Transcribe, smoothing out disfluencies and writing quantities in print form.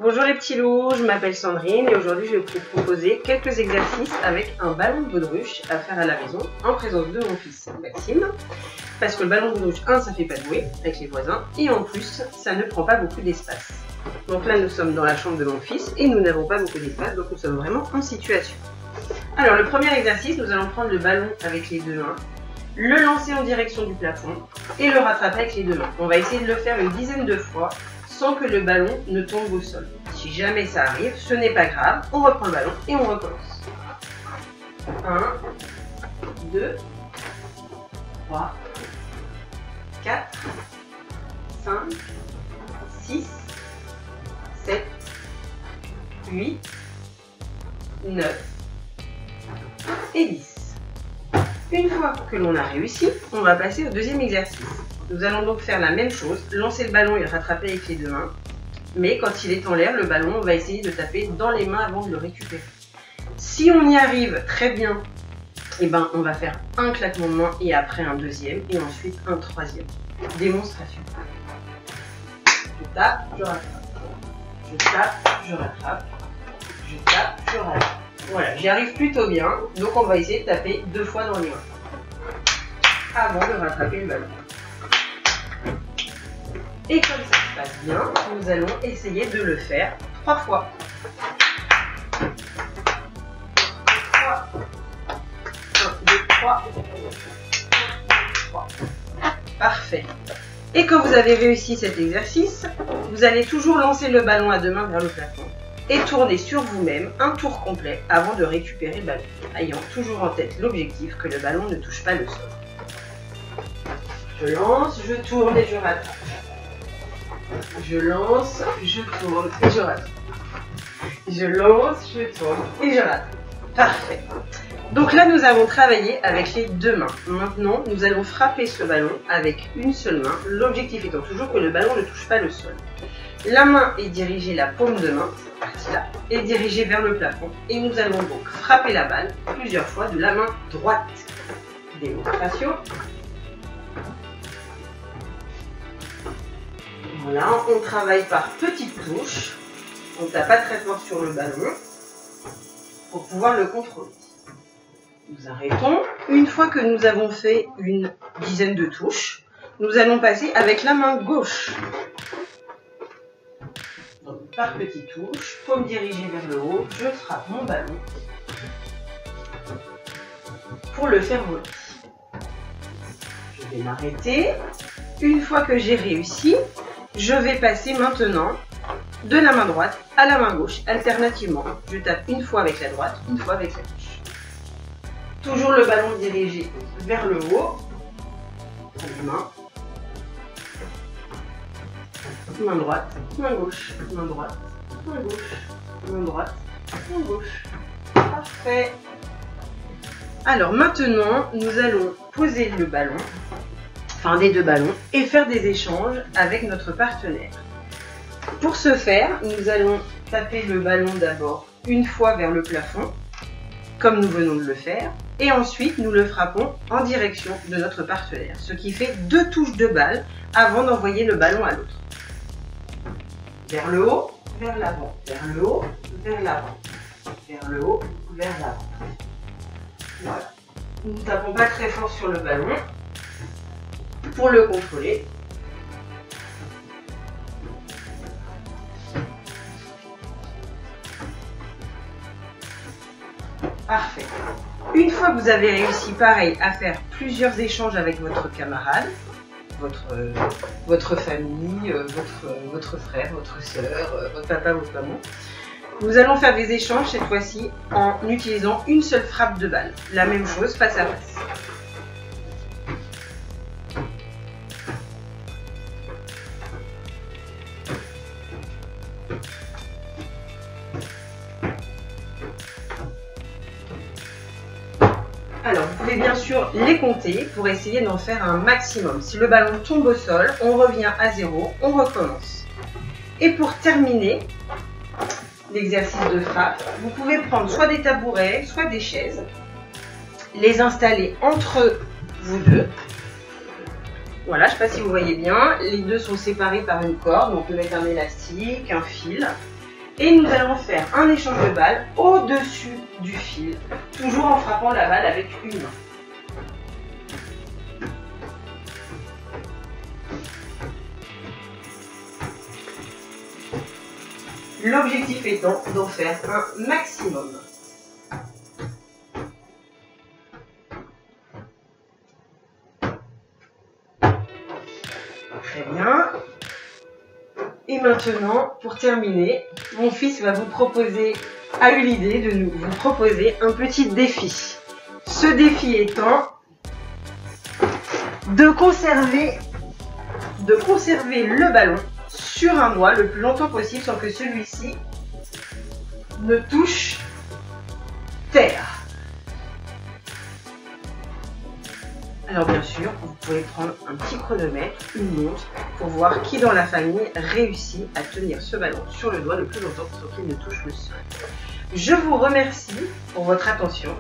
Bonjour les petits loups, je m'appelle Sandrine et aujourd'hui je vais vous proposer quelques exercices avec un ballon de baudruche à faire à la maison en présence de mon fils Maxime. Parce que le ballon de baudruche, ça fait pas de bruit avec les voisins et en plus ça ne prend pas beaucoup d'espace. Donc là nous sommes dans la chambre de mon fils et nous n'avons pas beaucoup d'espace, donc nous sommes vraiment en situation. Alors le premier exercice, nous allons prendre le ballon avec les deux mains, le lancer en direction du plafond et le rattraper avec les deux mains. On va essayer de le faire une dizaine de fois sans que le ballon ne tombe au sol. Si jamais ça arrive, ce n'est pas grave, on reprend le ballon et on recommence. 1, 2, 3, 4, 5, 6, 7, 8, 9 et 10. Une fois que l'on a réussi, on va passer au deuxième exercice. Nous allons donc faire la même chose, lancer le ballon et le rattraper avec les deux mains. Mais quand il est en l'air, le ballon, on va essayer de taper dans les mains avant de le récupérer. Si on y arrive très bien, eh ben, on va faire un claquement de main et après un deuxième et ensuite un troisième. Démonstration. Je tape, je rattrape. Je tape, je rattrape. Je tape, je rattrape. Voilà, j'y arrive plutôt bien. Donc on va essayer de taper 2 fois dans les mains avant de rattraper le ballon. Et comme ça se passe bien, nous allons essayer de le faire 3 fois. 3. 1, 2, 3. 3. Parfait. Et quand vous avez réussi cet exercice, vous allez toujours lancer le ballon à 2 mains vers le plafond et tourner sur vous-même un tour complet avant de récupérer le ballon, ayant toujours en tête l'objectif que le ballon ne touche pas le sol. Je lance, je tourne et je rattrape. Je lance, je tourne et je rattrape. Je lance, je tourne et je rattrape. Parfait. Donc là, nous avons travaillé avec les deux mains. Maintenant, nous allons frapper ce ballon avec une seule main. L'objectif étant toujours que le ballon ne touche pas le sol. La main est dirigée, la paume de main, cette partie-là, est dirigée vers le plafond. Et nous allons donc frapper la balle plusieurs fois de la main droite. Démonstration. Voilà, on travaille par petites touches. On ne tape pas très fort sur le ballon pour pouvoir le contrôler. Nous arrêtons. Une fois que nous avons fait une dizaine de touches, nous allons passer avec la main gauche. Donc, par petites touches, paume dirigée vers le haut, je frappe mon ballon pour le faire voler. Je vais m'arrêter. Une fois que j'ai réussi, je vais passer maintenant de la main droite à la main gauche, alternativement. Je tape une fois avec la droite, une fois avec la gauche. Toujours le ballon dirigé vers le haut. Main droite, main gauche, main droite, main gauche, main droite, main gauche. Parfait. Alors maintenant, nous allons poser le ballon, enfin des deux ballons, et faire des échanges avec notre partenaire. Pour ce faire, nous allons taper le ballon d'abord une fois vers le plafond, comme nous venons de le faire, et ensuite nous le frappons en direction de notre partenaire, ce qui fait 2 touches de balle avant d'envoyer le ballon à l'autre. Vers le haut, vers l'avant, vers le haut, vers l'avant, vers le haut, vers l'avant. Voilà. Nous ne tapons pas très fort sur le ballon pour le contrôler. Parfait. Une fois que vous avez réussi pareil à faire plusieurs échanges avec votre camarade, votre famille, votre frère, votre soeur, votre papa, votre maman, nous allons faire des échanges cette fois-ci en utilisant une seule frappe de balle. La même chose face à face. Alors, vous pouvez bien sûr les compter pour essayer d'en faire un maximum. Si le ballon tombe au sol, on revient à 0, on recommence. Et pour terminer l'exercice de frappe, vous pouvez prendre soit des tabourets, soit des chaises, les installer entre vous deux. Voilà, je ne sais pas si vous voyez bien, les deux sont séparés par une corde, donc on peut mettre un élastique, un fil. Et nous allons faire un échange de balles au-dessus du fil, toujours en frappant la balle avec une main. L'objectif étant d'en faire un maximum. Très bien. Et maintenant, pour terminer, mon fils va vous proposer, a eu l'idée de vous proposer un petit défi. Ce défi étant de conserver le ballon sur un doigt le plus longtemps possible sans que celui-ci ne touche terre. Alors bien sûr, vous pouvez prendre un petit chronomètre, une montre, pour voir qui dans la famille réussit à tenir ce ballon sur le doigt le plus longtemps sans qu'il ne touche le sol. Je vous remercie pour votre attention.